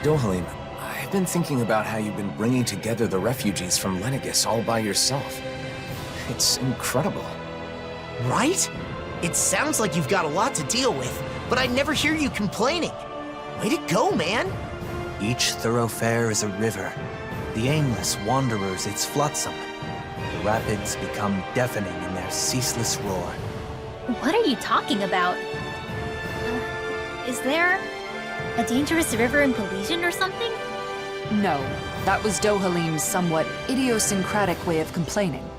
Dohalim, I've been thinking about how you've been bringing together the refugees from Lenegis all by yourself. It's incredible. Right? It sounds like you've got a lot to deal with, but I never hear you complaining. Way to go, man! Each thoroughfare is a river. The aimless wanderers its flotsam. The rapids become deafening in their ceaseless roar. What are you talking about? Is there a dangerous river in Pelesian or something? No, that was Dohalim's somewhat idiosyncratic way of complaining.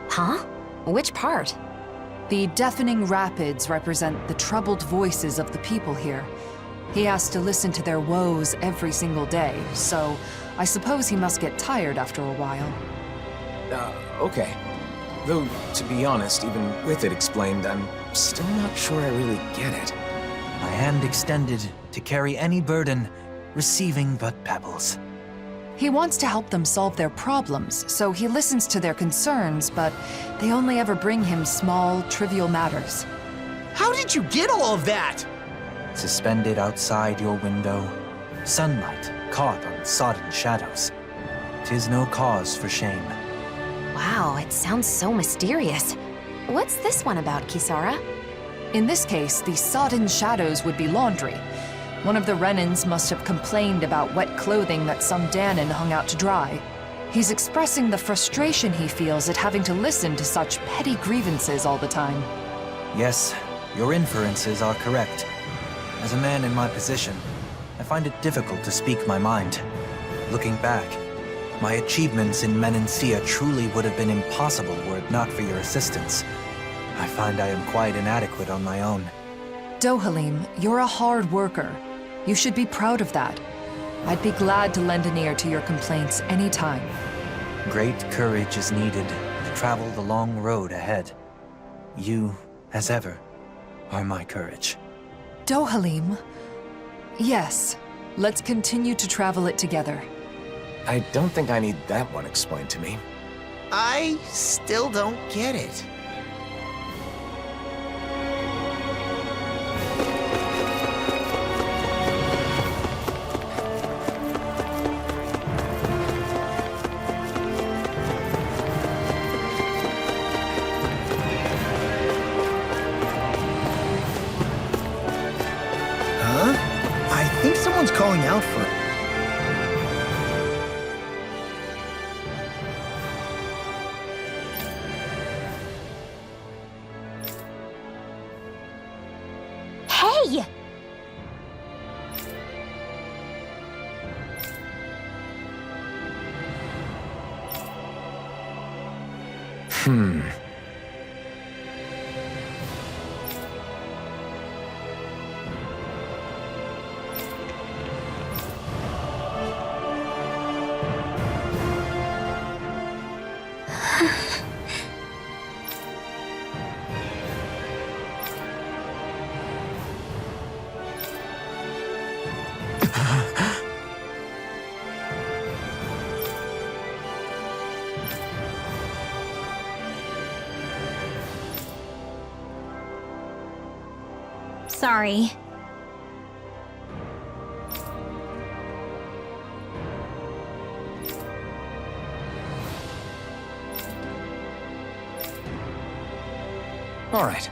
Huh? Which part? The deafening rapids represent the troubled voices of the people here. He has to listen to their woes every single day, so I suppose he must get tired after a while. Okay. Though, to be honest, even with it explained, I'm still not sure I really get it. My hand extended to carry any burden, receiving but pebbles. He wants to help them solve their problems, so he listens to their concerns, but they only ever bring him small, trivial matters. How did you get all of that? Suspended outside your window, sunlight caught on sodden shadows. 'Tis no cause for shame. Wow, it sounds so mysterious. What's this one about, Kisara? In this case, the sodden shadows would be laundry. One of the Renans must have complained about wet clothing that some Danon hung out to dry. He's expressing the frustration he feels at having to listen to such petty grievances all the time. Yes, your inferences are correct. As a man in my position, I find it difficult to speak my mind. Looking back, my achievements in Menancia truly would have been impossible were it not for your assistance. I find I am quite inadequate on my own. Dohalim, you're a hard worker. You should be proud of that. I'd be glad to lend an ear to your complaints anytime. Great courage is needed to travel the long road ahead. You, as ever, are my courage. Dohalim? Yes, let's continue to travel it together. I don't think I need that one explained to me. I still don't get it. I think someone's calling out for it. Hey! Sorry. All right.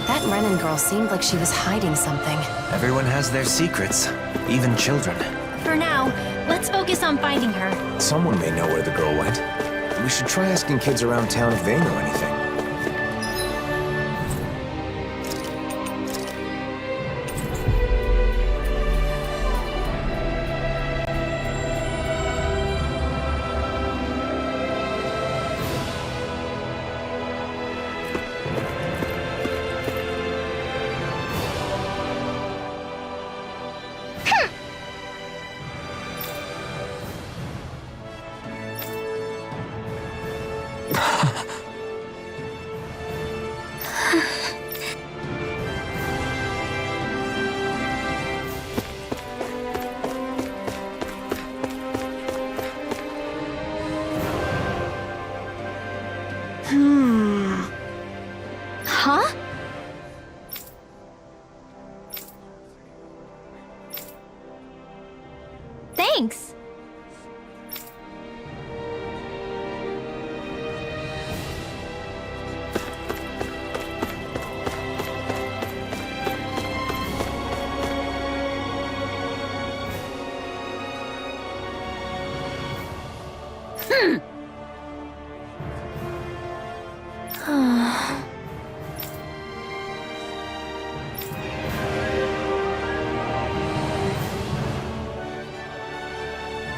That Renan girl seemed like she was hiding something. Everyone has their secrets, even children. For now, let's focus on finding her. Someone may know where the girl went. We should try asking kids around town if they know anything. Huh? Thanks.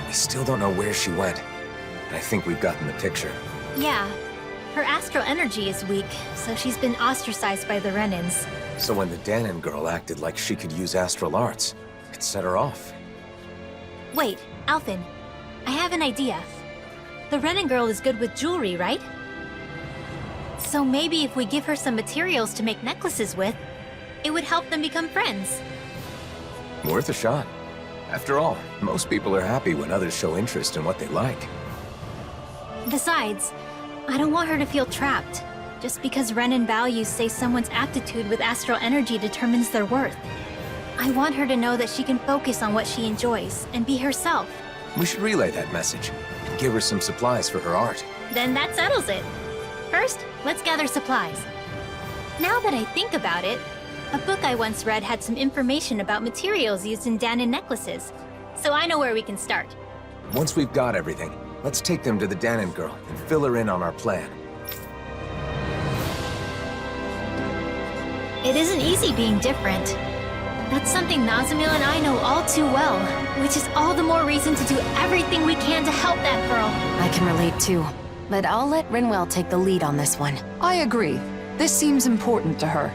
We still don't know where she went. And I think we've gotten the picture. Yeah. Her astral energy is weak, so she's been ostracized by the Renins. So when the Danon girl acted like she could use astral arts, it set her off. Wait, Alphen. I have an idea. The Renin girl is good with jewelry, right? So maybe if we give her some materials to make necklaces with, it would help them become friends. Worth a shot. After all, most people are happy when others show interest in what they like. Besides, I don't want her to feel trapped, just because Renin values say someone's aptitude with astral energy determines their worth. I want her to know that she can focus on what she enjoys and be herself. We should relay that message and give her some supplies for her art. Then that settles it. First, let's gather supplies. Now that I think about it, a book I once read had some information about materials used in Danon necklaces, so I know where we can start. Once we've got everything, let's take them to the Danon girl and fill her in on our plan. It isn't easy being different. That's something Nazamil and I know all too well, which is all the more reason to do everything we can to help that girl. I can relate too, but I'll let Rinwell take the lead on this one. I agree. This seems important to her.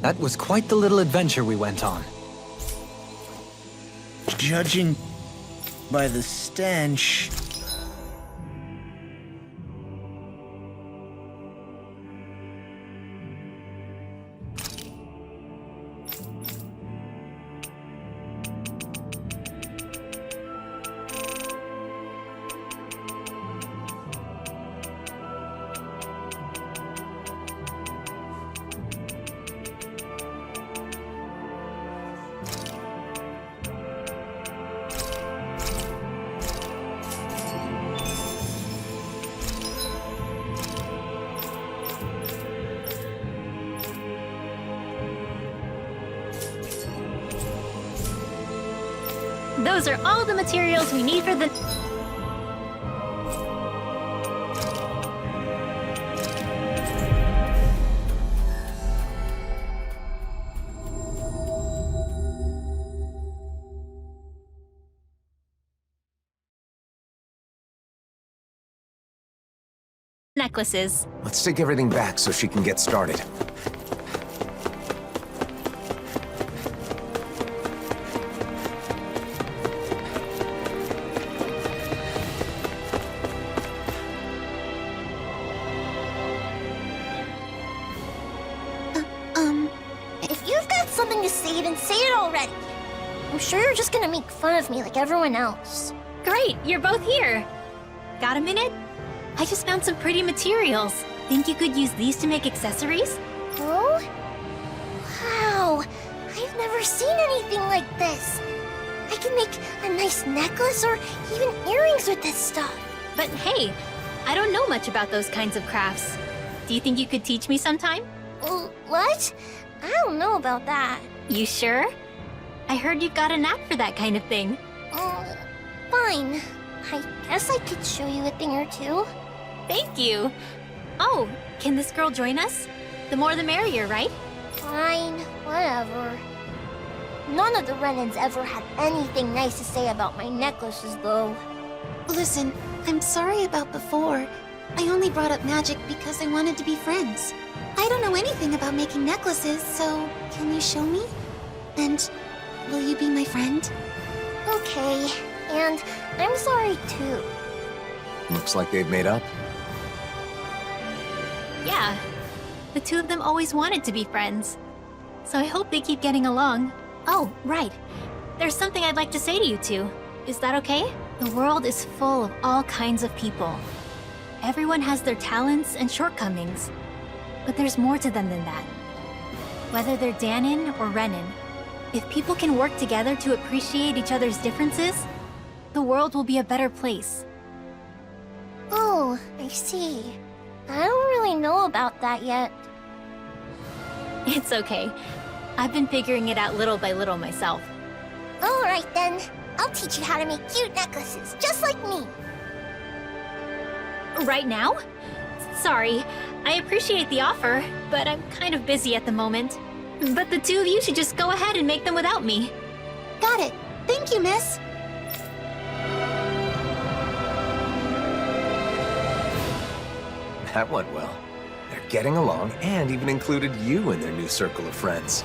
That was quite the little adventure we went on. Judging by the stench... Those are all the materials we need for the... necklaces. Let's take everything back so she can get started. If you've got something to say, then say it already. I'm sure you're just gonna make fun of me like everyone else. Great, you're both here. Got a minute? I just found some pretty materials. Think you could use these to make accessories? Oh? Wow, I've never seen anything like this. I can make a nice necklace or even earrings with this stuff. But hey, I don't know much about those kinds of crafts. Do you think you could teach me sometime? What? I don't know about that. You sure? I heard you've got a knack for that kind of thing. Fine. I guess I could show you a thing or two. Thank you. Oh, can this girl join us? The more the merrier, right? Fine, whatever. None of the Renins ever had anything nice to say about my necklaces, though. Listen, I'm sorry about before. I only brought up magic because I wanted to be friends. I don't know anything about making necklaces, so can you show me? And will you be my friend? Okay, and I'm sorry too. Looks like they've made up. Yeah, the two of them always wanted to be friends. So I hope they keep getting along. Oh, right. There's something I'd like to say to you two. Is that okay? The world is full of all kinds of people. Everyone has their talents and shortcomings. But there's more to them than that. Whether they're Danon or Renan, if people can work together to appreciate each other's differences, the world will be a better place. Oh, I see. I don't really know about that yet. It's okay. I've been figuring it out little by little myself. Alright then. I'll teach you how to make cute necklaces, just like me. Right now? Sorry, I appreciate the offer, but I'm kind of busy at the moment. But the two of you should just go ahead and make them without me. Got it. Thank you, miss. That went well. They're getting along and even included you in their new circle of friends.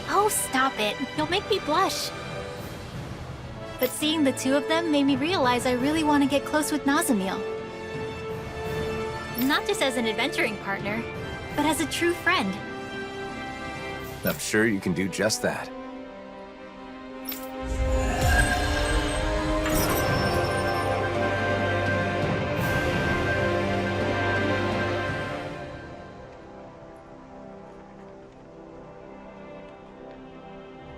Oh, stop it. You'll make me blush. But seeing the two of them made me realize I really want to get close with Nazamil. Not just as an adventuring partner, but as a true friend. I'm sure you can do just that.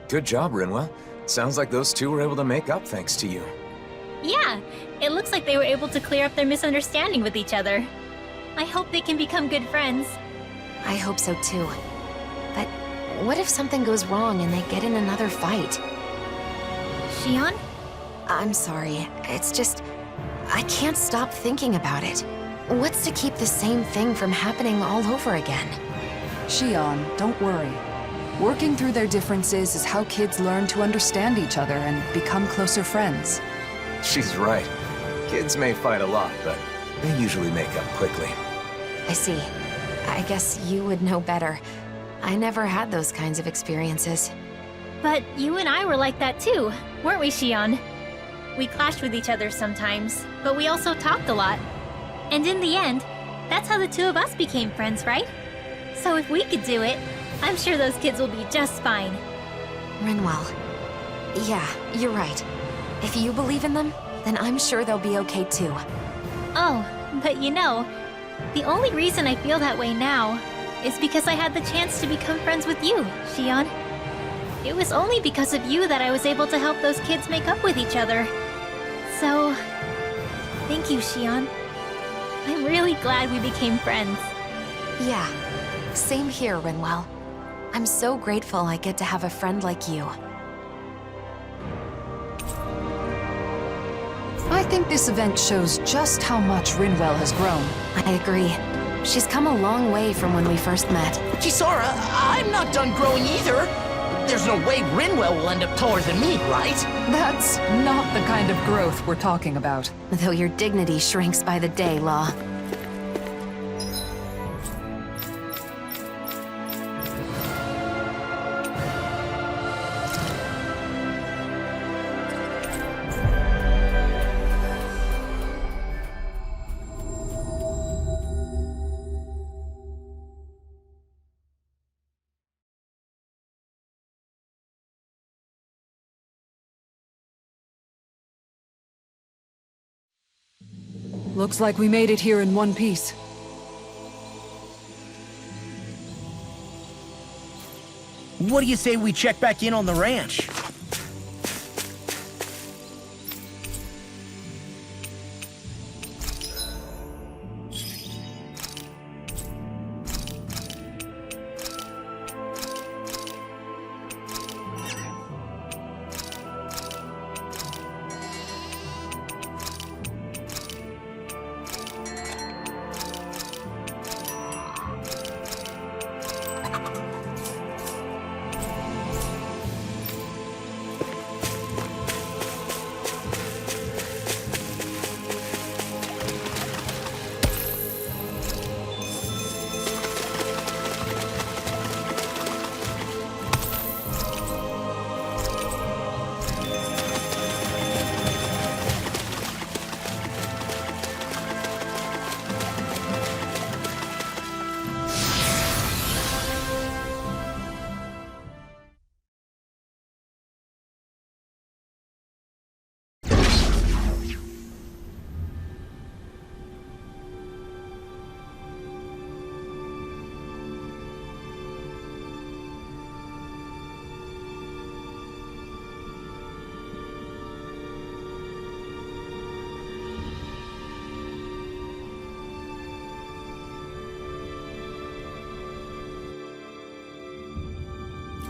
Good job, Rinwell. Sounds like those two were able to make up thanks to you. Yeah, it looks like they were able to clear up their misunderstanding with each other. I hope they can become good friends. I hope so too. But what if something goes wrong and they get in another fight? Shion? I'm sorry. It's just... I can't stop thinking about it. What's to keep the same thing from happening all over again? Shion, don't worry. Working through their differences is how kids learn to understand each other and become closer friends. She's right. Kids may fight a lot, but they usually make up quickly. I see. I guess you would know better. I never had those kinds of experiences. But you and I were like that too, weren't we, Shion? We clashed with each other sometimes, but we also talked a lot. And in the end, that's how the two of us became friends, right? So if we could do it, I'm sure those kids will be just fine. Rinwell. Yeah, you're right. If you believe in them, then I'm sure they'll be okay too. Oh, but you know, the only reason I feel that way now is because I had the chance to become friends with you, Shion. It was only because of you that I was able to help those kids make up with each other. So, thank you, Shion. I'm really glad we became friends. Yeah, same here, Rinwell. I'm so grateful I get to have a friend like you. I think this event shows just how much Rinwell has grown. I agree. She's come a long way from when we first met. Kisara, I'm not done growing either. There's no way Rinwell will end up taller than me, right? That's not the kind of growth we're talking about. Though your dignity shrinks by the day, Law. Looks like we made it here in one piece. What do you say we check back in on the ranch?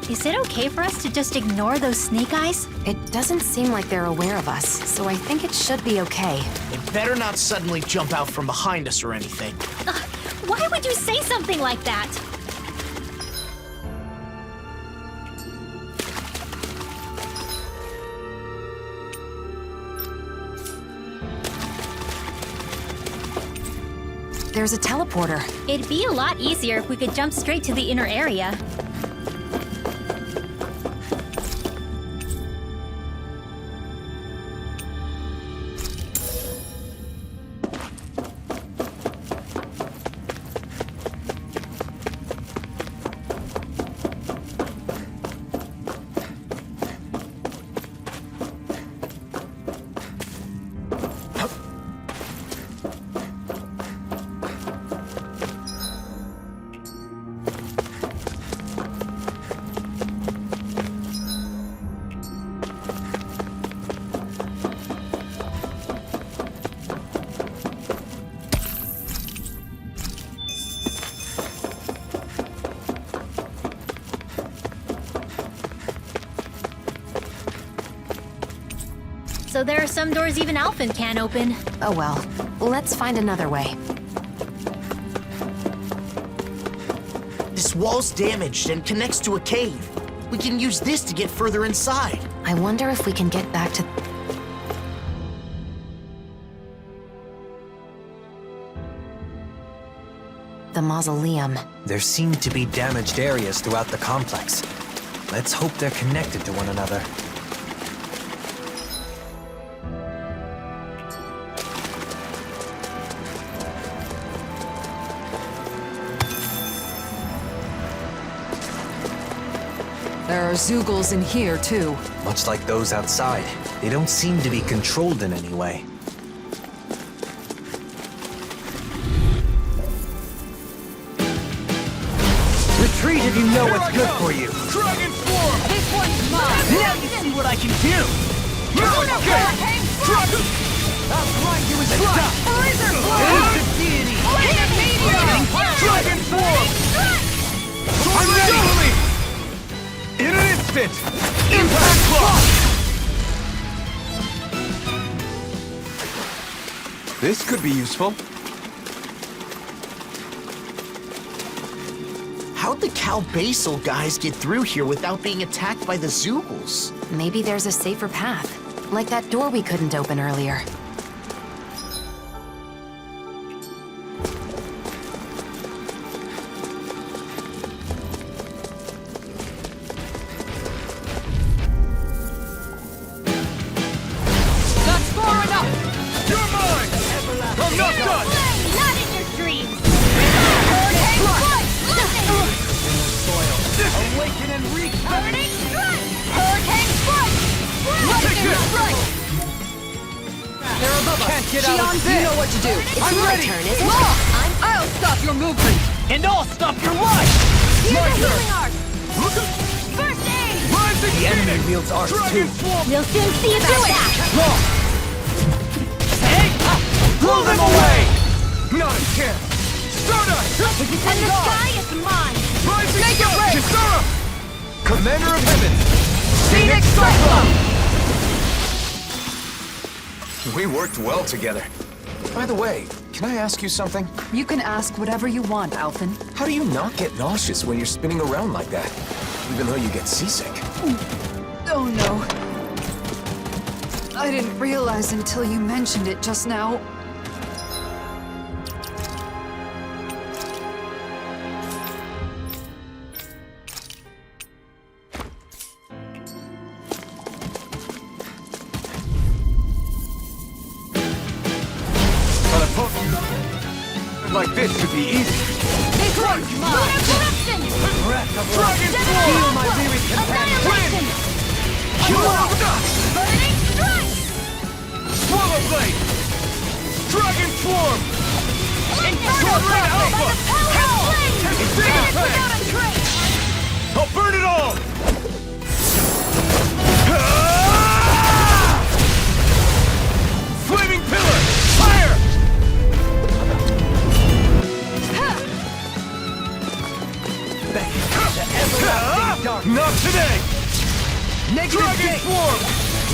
Is it okay for us to just ignore those snake eyes? It doesn't seem like they're aware of us, so I think it should be okay. They better not suddenly jump out from behind us or anything. Why would you say something like that? There's a teleporter. It'd be a lot easier if we could jump straight to the inner area. So there are some doors even Alphen can't open. Oh well, let's find another way. This wall's damaged and connects to a cave. We can use this to get further inside. I wonder if we can get back to... the Mausoleum. There seem to be damaged areas throughout the complex. Let's hope they're connected to one another. There are Zeugles in here, too. Much like those outside, they don't seem to be controlled in any way. Retreat if you know what's good for you. Dragon form! This one's mine! Now you see what I can do. I'll grind you as dust. Instant deity. Dragon form! I'm ready! In an instant! Impact block! This could be useful. How'd the Cal Beisel guys get through here without being attacked by the Zeugles? Maybe there's a safer path. Like that door we couldn't open earlier. That's far enough! You're mine! I'm not done! Not in your dreams! Awaken and recap! They're above us. Can't get out of this! You know what to do. It's I'm my ready. turn, is it? I'll stop your movement! And I'll stop your life! My turn! First aid! Rise and The enemy wields ours Dragon too. form! We'll soon see about that! Blow them away! Not a chance! Stardust! And the sky is mine! Rise and Make it break! Kisara! Commander of Heaven! Phoenix Cyclone! We worked well together. By the way, can I ask you something? You can ask whatever you want, Alphen. How do you not get nauseous when you're spinning around like that? Even though you get seasick. Oh no. I didn't realize until you mentioned it just now. On a boat like this should be easy. This one's mine! Breath of Dragon form! Heal my weary companion! Swallow blade! Dragon form! Sword red alpha! Extended fang! I'll burn it all! Flaming pillar! Fire! Knocked Dragon Swarm!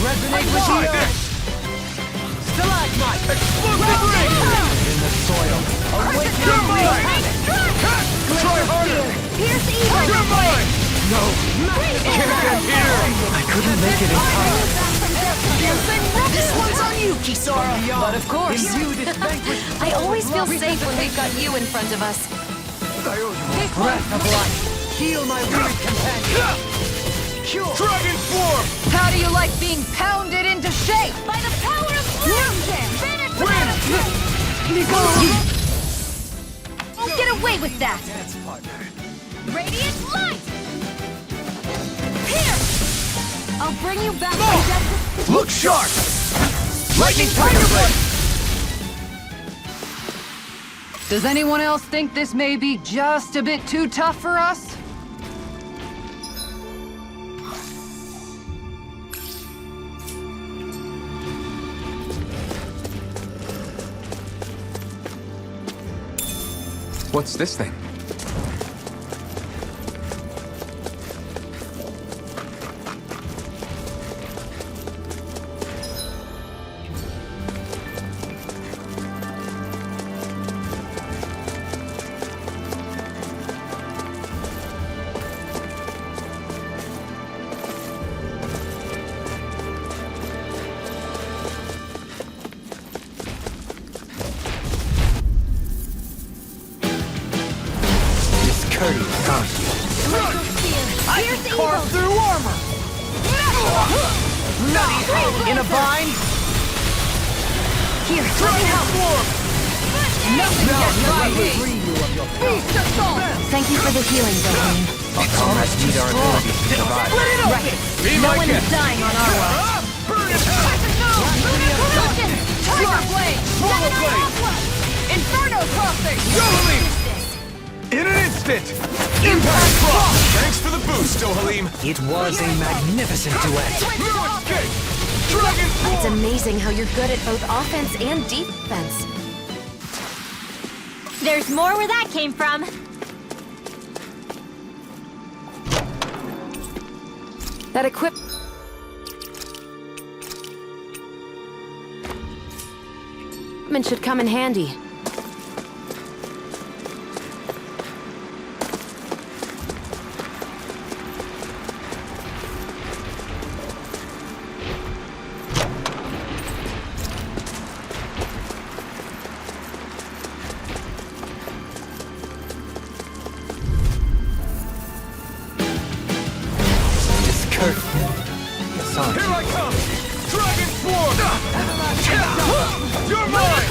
Resonate with the earth! Stalagmite! Explosive ring! In the soil! Awaken You're mine! Try harder! Pierce evil! You're mine! No! Can't get here! I couldn't make it in time. This one's on you, Kisara! But of course. Imbued its vanquished I always feel safe when we've got you in front of us. breath of life. Heal my weary companion. Cure. Dragon Swarm! How do you like being pounded into shape? By the power of finish Don't get away with that! Radiant light! Here! I'll bring you back to justice. Look sharp! Lightning Tiger Blade! Does anyone else think this may be just a bit too tough for us? What's this thing? I can carve through armor! Nutty! In a bind? Here, let me help. Nothing gets by me. Beast assault! Thank you for the healing, Domain. Our comrades need our ability to survive. Right. Be No my one guest! is dying on our watch. Burn it! Tiger Blade! Swallow Blade! Inferno crossing! Dohalim! In an instant! Impact Cross! Thanks for the boost, Dohalim! It was a magnificent duet. No escape! Dragon It's Swarm! amazing how you're good at both offense and defense. There's more where that came from. That equipment should come in handy. Here I come! Dragon Swarm! You're mine!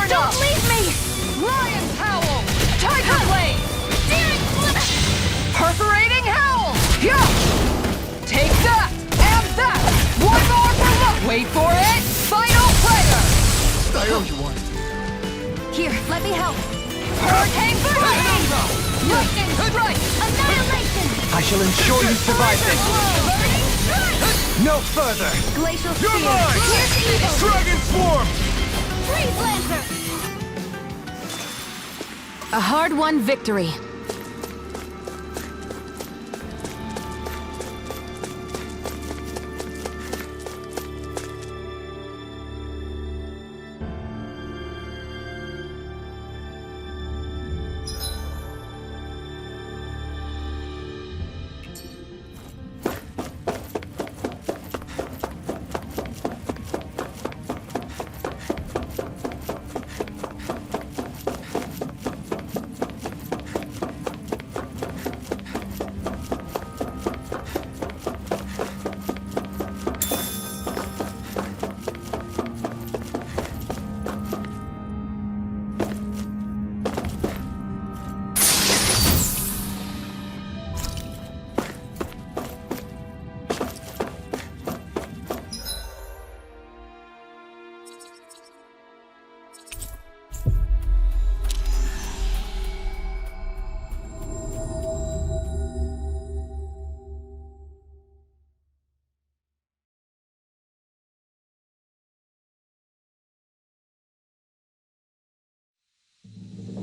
Don't leave me! Lion Howl! Tiger Blade! Perforating Howl! Yeah! Take that! And that! One more for luck! Wait for it! Final player! I owe you one. Here, let me help. Hurricane Lightning! Lightning Strike! Annihilation! I shall ensure you survive this. No further. Glacial You're Spear! mine! Pierce evil! Dragon Swarm! Freeze Lancer! A hard-won victory.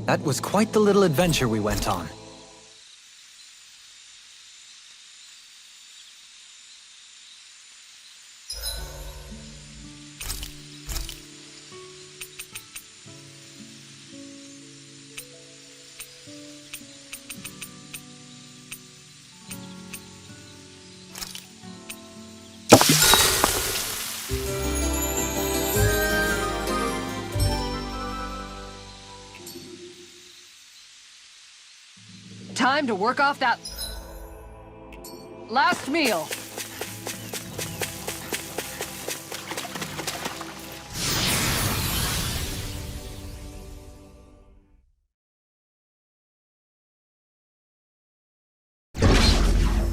That was quite the little adventure we went on. Time to work off that last meal.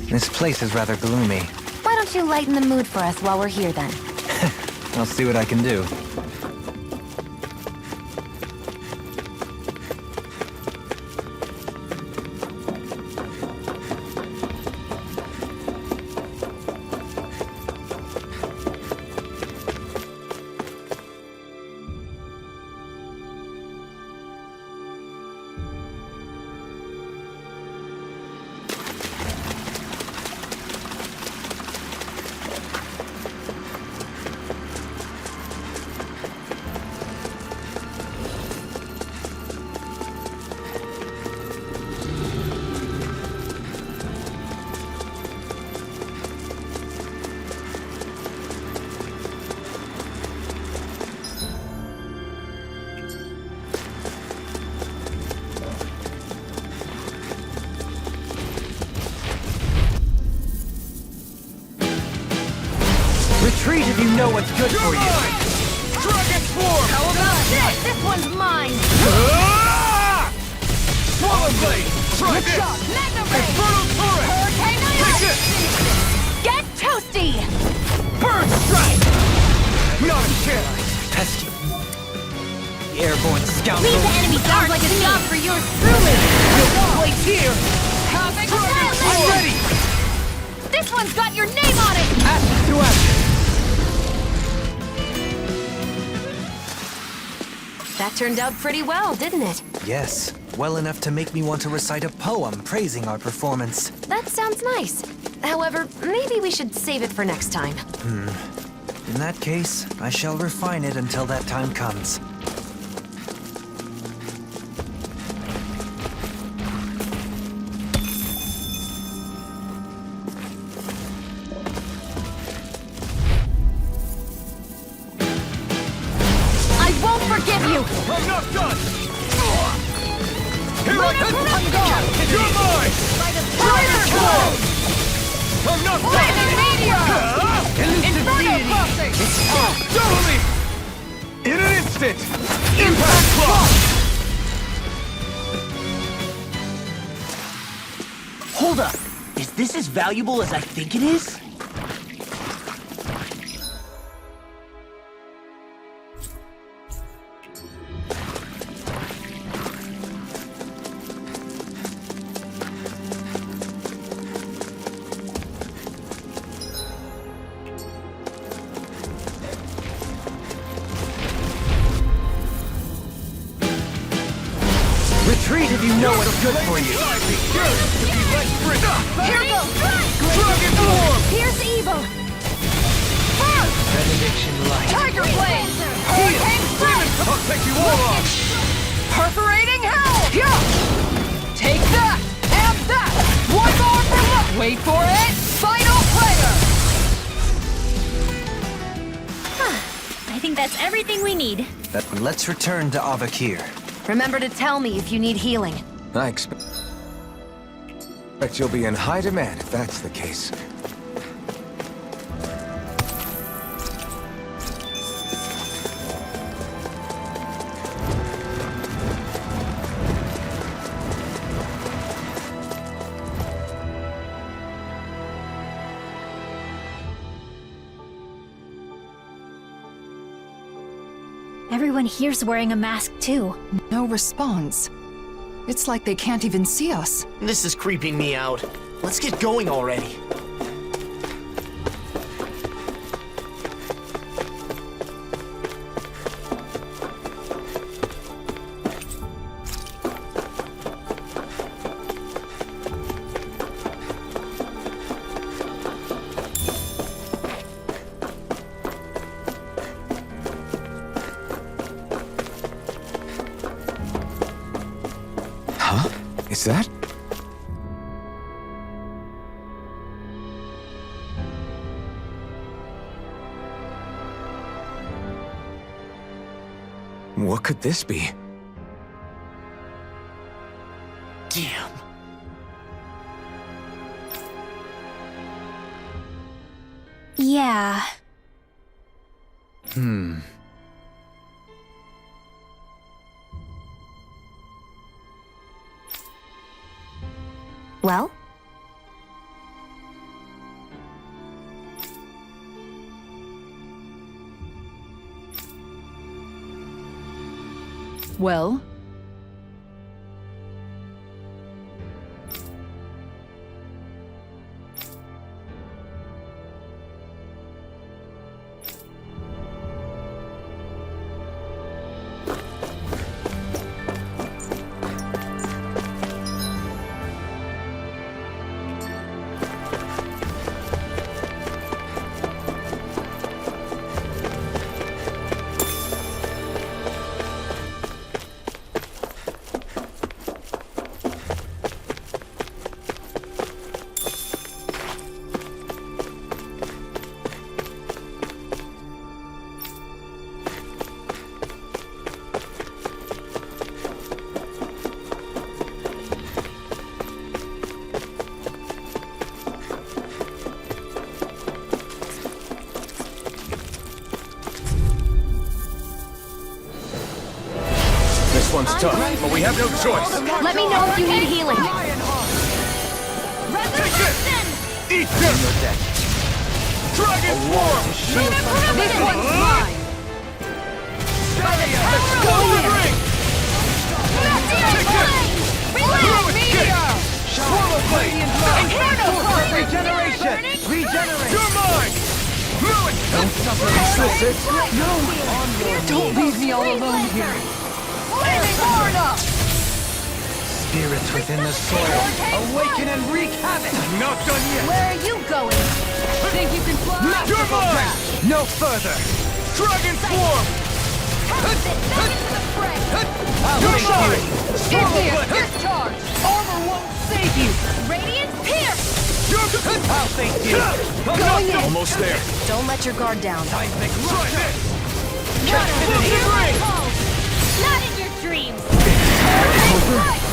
This place is rather gloomy. Why don't you lighten the mood for us while we're here then? I'll see what I can do. Retreat if you know what's good for you. Dragon form! How about this? This one's mine! Swallow blade! Try this! Infernal turret! Take this! Get toasty! Bird strike! Not a chance! Pesky. The airborne scoundrel. Leave the enemy sounds like a job for yours truly! Place here! I'm ready! This one's got your name on it! Ashes to ashes. That turned out pretty well, didn't it? Yes, well enough to make me want to recite a poem praising our performance. That sounds nice. However, maybe we should save it for next time. In that case, I shall refine it until that time comes. Forgive you! I'm not done! Here I come! You're mine! Dragon form! I'm not done! Inferno crossing! Double me! In an instant! Impact block! Hold up. Is this as valuable as I think it is? Retreat if you know what's good for you. Here goes! Dragon form! Here's evil! Benediction light. Tiger blade! Hurricane strike! I'll take you all on! Perforating hell! Yeah! Take that! And that! One more for luck! Wait for it! Final player! I think that's everything we need. Then let's return to Avakir. Remember to tell me if you need healing. I expect you'll be in high demand if that's the case. Everyone here's wearing a mask too. No response. It's like they can't even see us. This is creeping me out. Let's get going already. Is that... What could this be? Damn. Yeah. Well? Well? This one's tough, but we have no choice. Let me know if you need healing. Take this! Eat this! Dragon Swarm! This one's mine! Go for the ring! Take this! Throw it, kick! Swallow blade! Regeneration! Regenerate! You're mine! Throw it! Don't leave me all alone here! Spirits within the soil, awaken and wreak havoc! I'm not done yet! Where are you going? Think you can fly? You're mine! No further! Dragon Swarm! I'll You're face mine! you! Swallow Idiot! blade! Discharge! Armor won't save you! Radiant Pierce! I'll face you! Going in! Almost there. Don't let your guard down. Try this! Not in your dreams!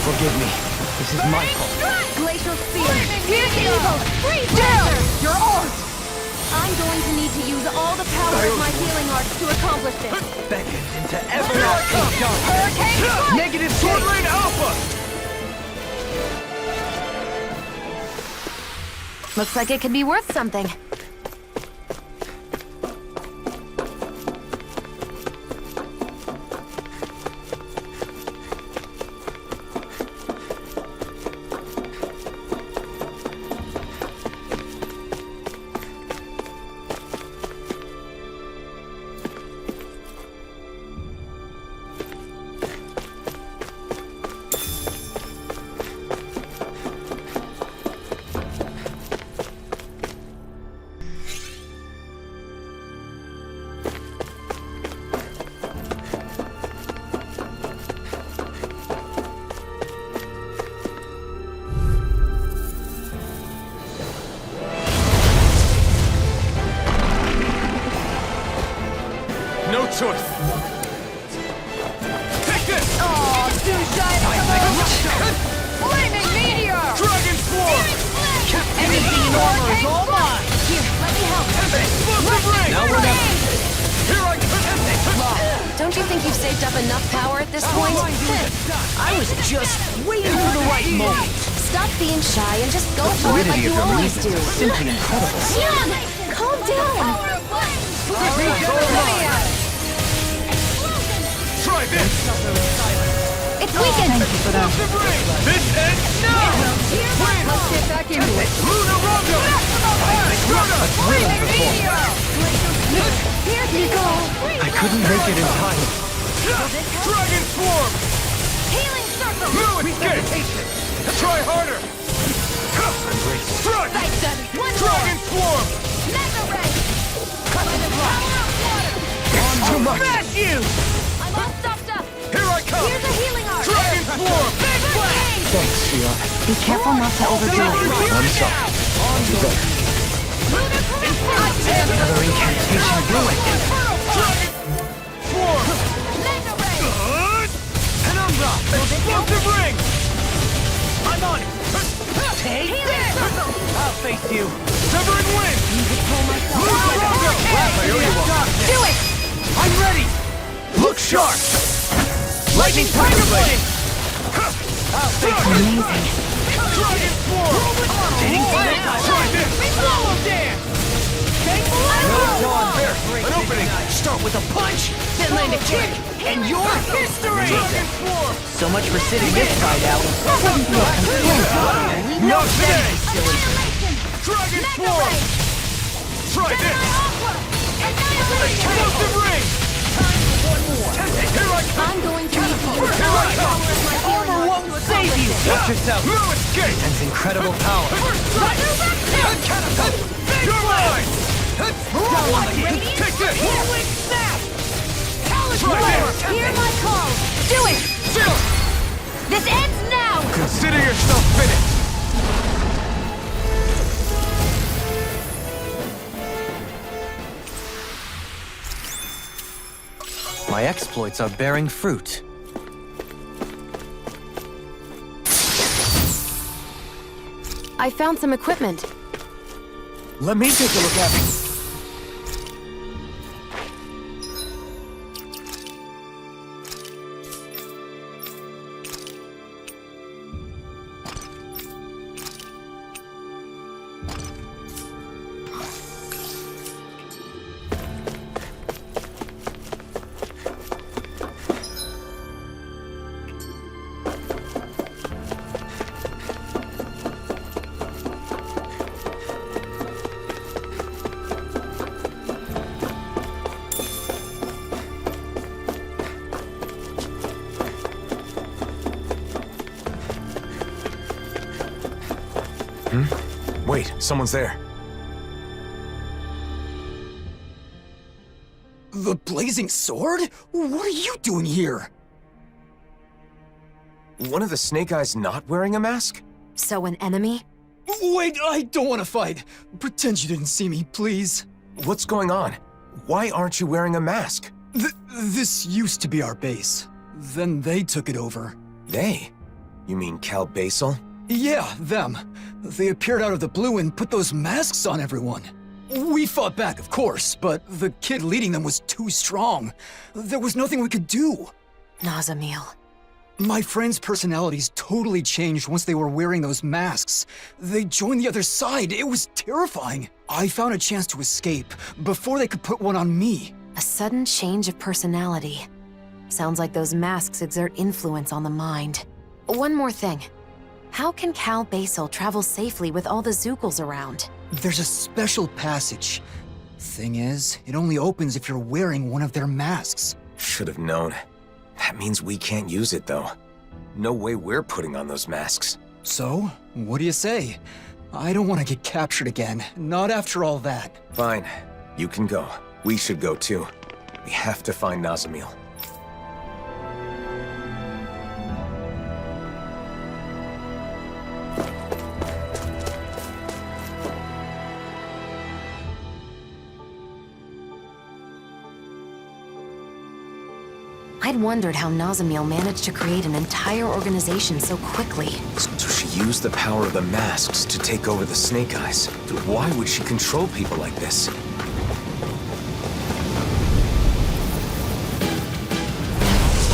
Forgive me. This is my fault. Glacial Spear! Here's the evil! Freeze Down! Dancer! Your art! I'm going to need to use all the power of my healing arts to accomplish this. Beckon into everlasting darkness. Hurricane! Negative Sword change. Rain Alpha! Looks like it could be worth something. No choice. Take this! Aw, Sunshine! Flaming Meteor! Dragon Swarm! Anything in armor is all mine! Here, let me help. Explosive Ring! Now we're done. Here I come! Don't you think you've saved up enough power at this point? I was just waiting for the right moment. Stop being shy and just go for it like you always do. Simply incredible. Xian! Calm down! Try this! It's weakened! Explosive Ring! This ends now! Let's get back into it! Luna Rondo! Here you go! I couldn't make it in time. Dragon Swarm! Healing circle! New escape! Try harder! Strike! Dragon Swarm! Megawrecker! Too much! Smash you! I'm all stopped up! Here I come! Here's a healing arc! Dragon Swarm! Thanks, Xion. Be careful not to overdo it. I'm sorry. I'll do better. Another incantation ruined it. Penumbra! Explosive ring! I'm on it! Take this! I'll face you! Severing wind! Do it! I'm ready! Look sharp! Lightning Tiger Blade! I'll face you! Dragon Swarm! Getting try this! Swallow dance! An opening! Start with a punch, then land a kick, and you're history! Dragon Swarm! So much for sitting this fight out. Not today! Dragon Swarm! Try this! Explosive ring! Here I come! I'm going to need to use Here I come! Armor won't save you! Watch yourself. No escape! Sense incredible power. You're mine! Take this! Try this! Hear my call! Do it! Chill! This ends now! Consider yourself finished! My exploits are bearing fruit. I found some equipment. Let me take a look at it. Wait, someone's there. The Blazing Sword? What are you doing here? One of the Snake Eyes not wearing a mask? So an enemy? Wait, I don't want to fight. Pretend you didn't see me, please. What's going on? Why aren't you wearing a mask? This used to be our base. Then they took it over. They? You mean Cal Beisel? Yeah, them. They appeared out of the blue and put those masks on everyone. We fought back, of course, but the kid leading them was too strong. There was nothing we could do. Nazamil. My friends' personalities totally changed once they were wearing those masks. They joined the other side. It was terrifying. I found a chance to escape before they could put one on me. A sudden change of personality. Sounds like those masks exert influence on the mind. One more thing. How can Cal Beisel travel safely with all the Zeugles around? There's a special passage. Thing is, it only opens if you're wearing one of their masks. Should have known. That means we can't use it, though. No way we're putting on those masks. So, what do you say? I don't want to get captured again. Not after all that. Fine. You can go. We should go, too. We have to find Nazamil. I'd wondered how Nazamil managed to create an entire organization so quickly. So she used the power of the masks to take over the Snake Eyes. Why would she control people like this?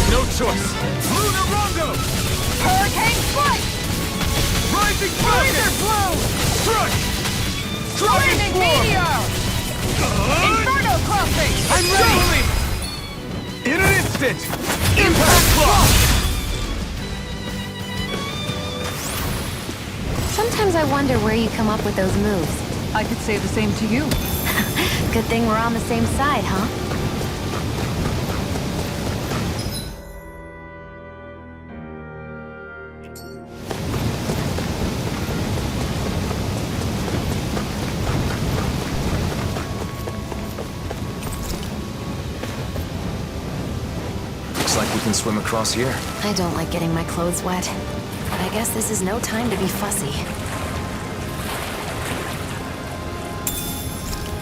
No choice! Lunar Rondo! Hurricane Strike! Rising Falcon! Blow! Strike! Dragon Lightning Swarm! Meteor! Inferno Crossing! I'm ready! In an instant! Impact Clock! Sometimes I wonder where you come up with those moves. I could say the same to you. Good thing we're on the same side, huh? Looks like we can swim across here. I don't like getting my clothes wet. But I guess this is no time to be fussy.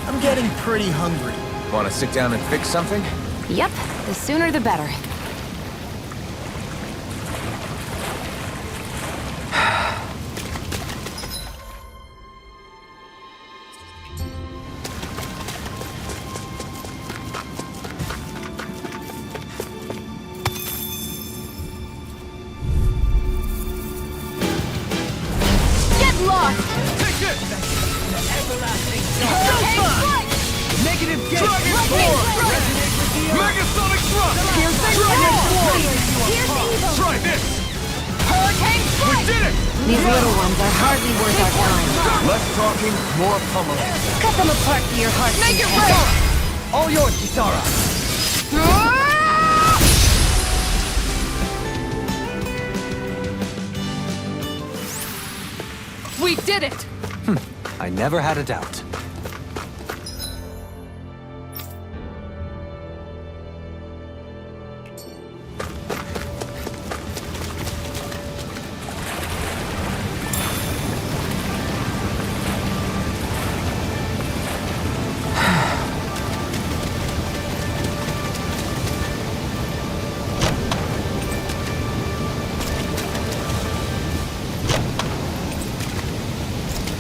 I'm getting pretty hungry. Want to sit down and fix something? Yep, the sooner the better. Negative gate! Dragon Force! Megasonic Thrust! Dragon Force! Try this! Hurricane We strike! did it! These little ones are hardly worth our time. Less talking, more pummeling. Cut them apart for your heart's Make it content. rain! All yours, Kisara! We did it! I never had a doubt.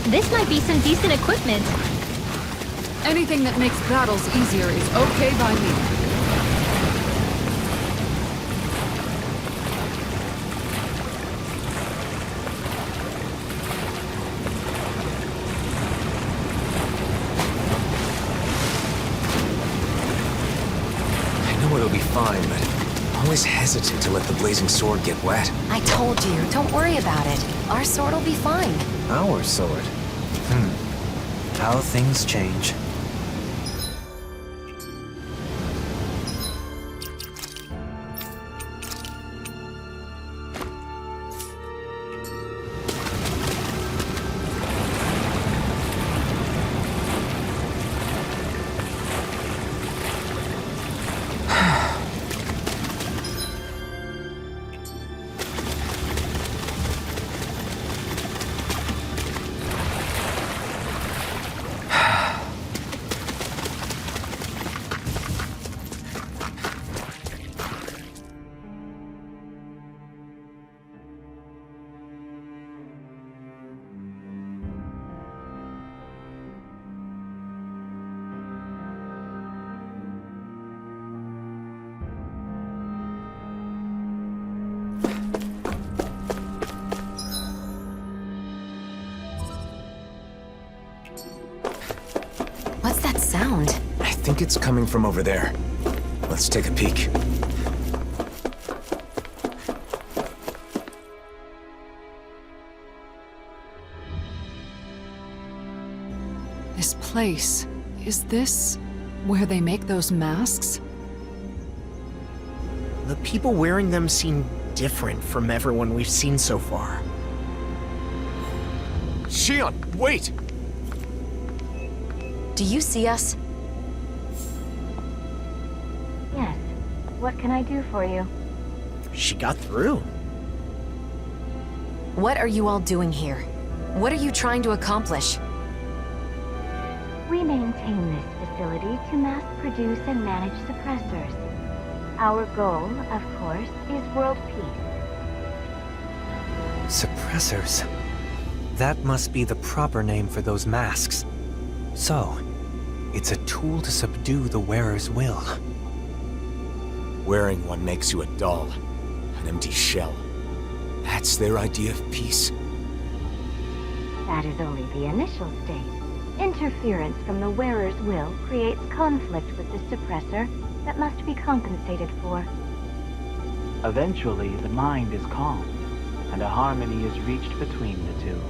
This might be some decent equipment. Anything that makes battles easier is okay by me. I know it'll be fine, but I'm always hesitant to let the blazing sword get wet. I told you, don't worry about it. Our sword will be fine. Our sword. How things change. What's that sound? I think it's coming from over there. Let's take a peek. This place, is this where they make those masks? The people wearing them seem different from everyone we've seen so far. Shion, wait! Do you see us? Yes. What can I do for you? She got through. What are you all doing here? What are you trying to accomplish? We maintain this facility to mass produce and manage suppressors. Our goal, of course, is world peace. Suppressors. That must be the proper name for those masks. So, it's a tool to subdue the wearer's will. Wearing one makes you a doll, an empty shell. That's their idea of peace. That is only the initial stage. Interference from the wearer's will creates conflict with the suppressor that must be compensated for. Eventually, the mind is calm, and a harmony is reached between the two.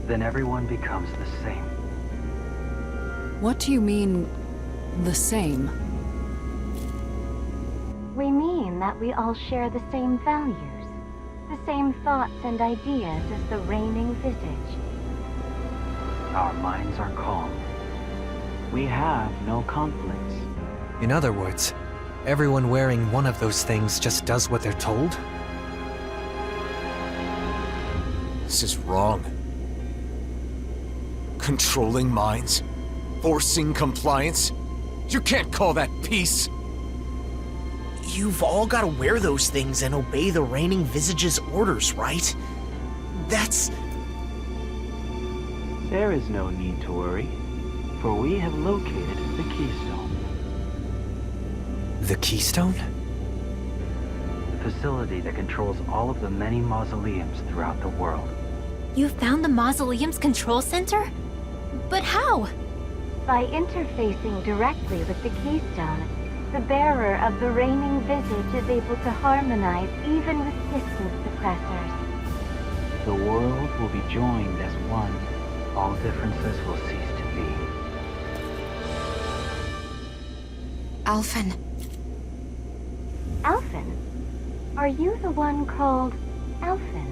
Then everyone becomes the same. What do you mean, the same? We mean that we all share the same values, the same thoughts and ideas as the reigning visage. Our minds are calm. We have no conflicts. In other words, everyone wearing one of those things just does what they're told? This is wrong. Controlling minds? Forcing compliance? You can't call that peace! You've all got to wear those things and obey the reigning visage's orders, right? That's... There is no need to worry, for we have located the keystone. The keystone? The facility that controls all of the many mausoleums throughout the world. You found the Mausoleum's control center? But how? By interfacing directly with the keystone, the bearer of the reigning visage is able to harmonize even with distant suppressors. The world will be joined as one. All differences will cease to be. Alphen. Alphen? Are you the one called Alphen?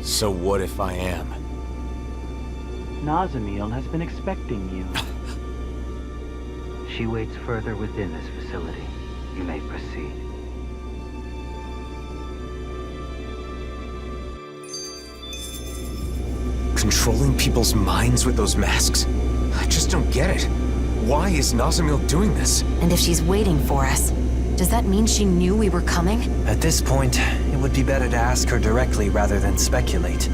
So what if I am? Nazamil has been expecting you. She waits further within this facility. You may proceed. Controlling people's minds with those masks? I just don't get it. Why is Nazamil doing this? And if she's waiting for us, does that mean she knew we were coming? At this point, it would be better to ask her directly rather than speculate.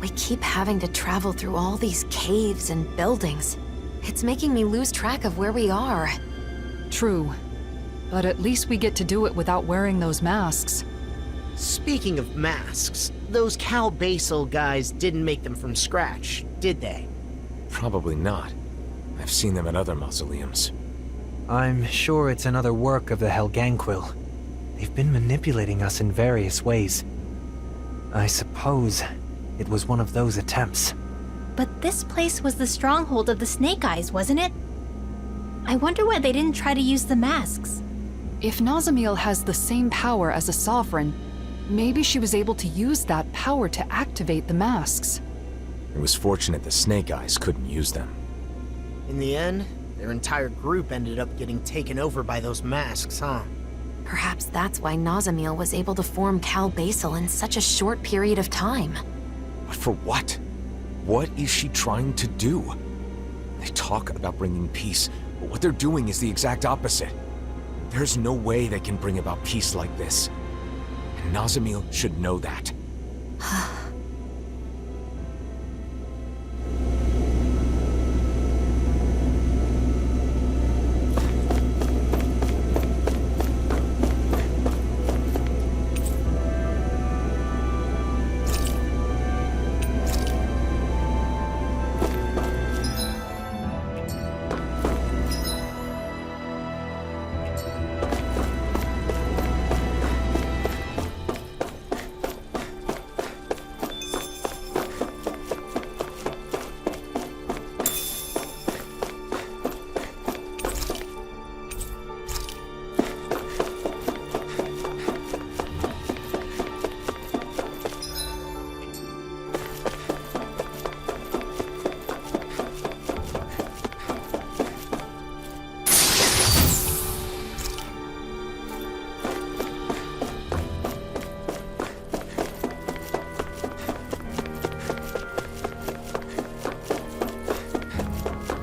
We keep having to travel through all these caves and buildings. It's making me lose track of where we are. True. But at least we get to do it without wearing those masks. Speaking of masks, those Cal Beisel guys didn't make them from scratch, did they? Probably not. I've seen them at other mausoleums. I'm sure it's another work of the Helganquil. They've been manipulating us in various ways. I suppose it was one of those attempts. But this place was the stronghold of the Snake Eyes, wasn't it? I wonder why they didn't try to use the masks. If Nazamil has the same power as a sovereign, maybe she was able to use that power to activate the masks. It was fortunate the Snake Eyes couldn't use them. In the end, their entire group ended up getting taken over by those masks, huh? Perhaps that's why Nazamil was able to form Cal Beisel in such a short period of time. But for what? What is she trying to do? They talk about bringing peace, but what they're doing is the exact opposite. There's no way they can bring about peace like this. And Nazamil should know that.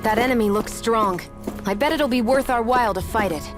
That enemy looks strong. I bet it'll be worth our while to fight it.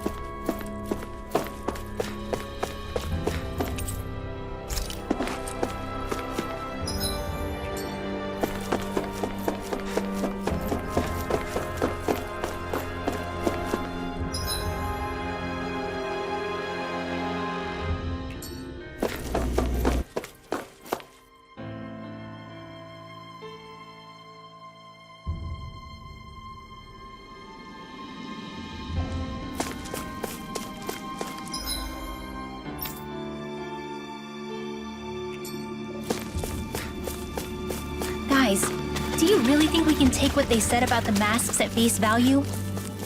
Guys, do you really think we can take what they said about the masks at face value?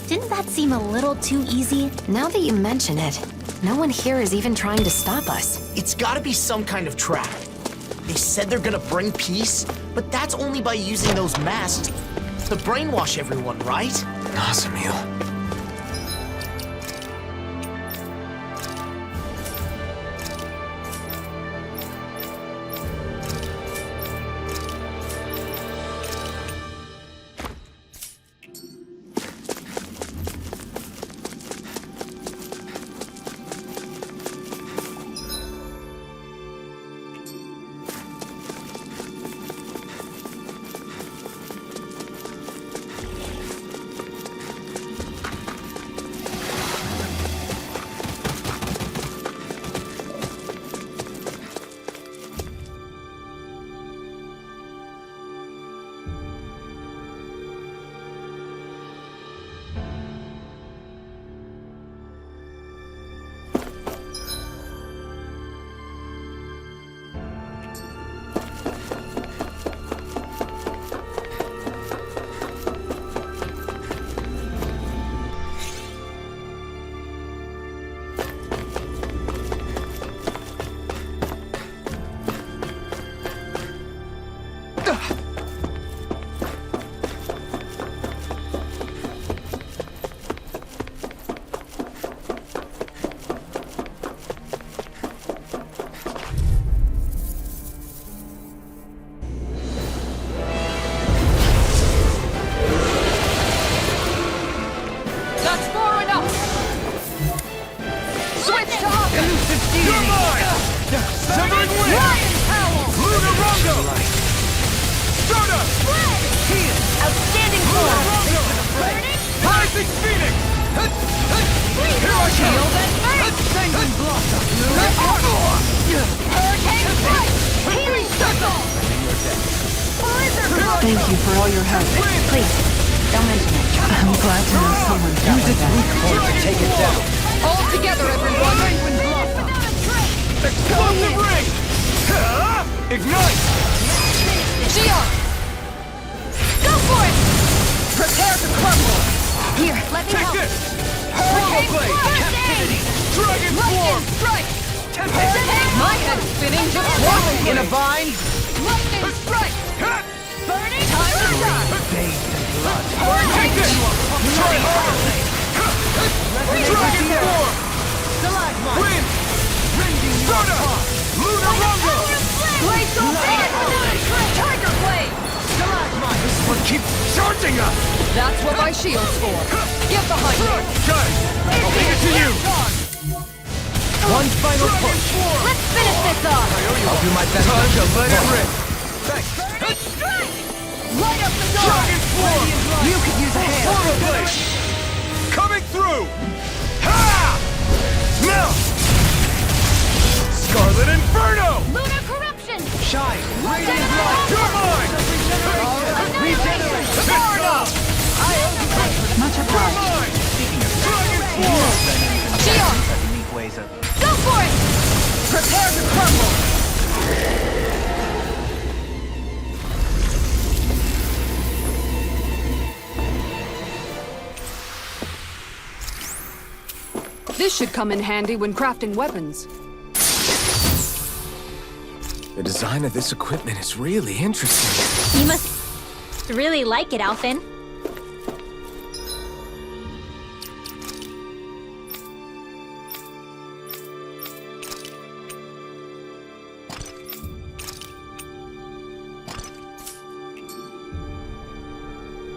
Didn't that seem a little too easy? Now that you mention it, no one here is even trying to stop us. It's gotta be some kind of trap. They said they're gonna bring peace, but that's only by using those masks. enough to brainwash everyone, right? Nazamil. Thank you for all your help. Please, don't mention it. I'm glad to know someone's got my back. Weak point to take it down. All together, everyone! Explosive ring! Ignite! Xion! Go for it! Prepare to crumble! Here, let me Take help! this! Hurricane Blade! Captivity! Dragon Form! Strike! My head's spinning just watching In a bind! Lightning strike! Burning time to shine! Bathed in blood. Take this! Try harder! Dragon Form! Stalagmite! Wind! Stardust! Lunar Rumble! Blaze of Tiger Blade! Stalagmite! This one keeps charging us! That's what my shield's for. Get behind me! Guys, I'll leave it to you! One final push! Let's finish this off! I'll do my best to let it rip! Burning strike! Light up the dark! Dragon Form! You could use a hand! Form Blade! Coming through! Ha! Now! Scarlet Inferno! Lunar Corruption! Shine! Radiant Light! You're mine! Regenerate! Florida! Much You're obliged. mine! Dragon Form! Xion! Unique ways of Go for it! Prepare to crumble! This should come in handy when crafting weapons. The design of this equipment is really interesting. You must really like it, Alphen.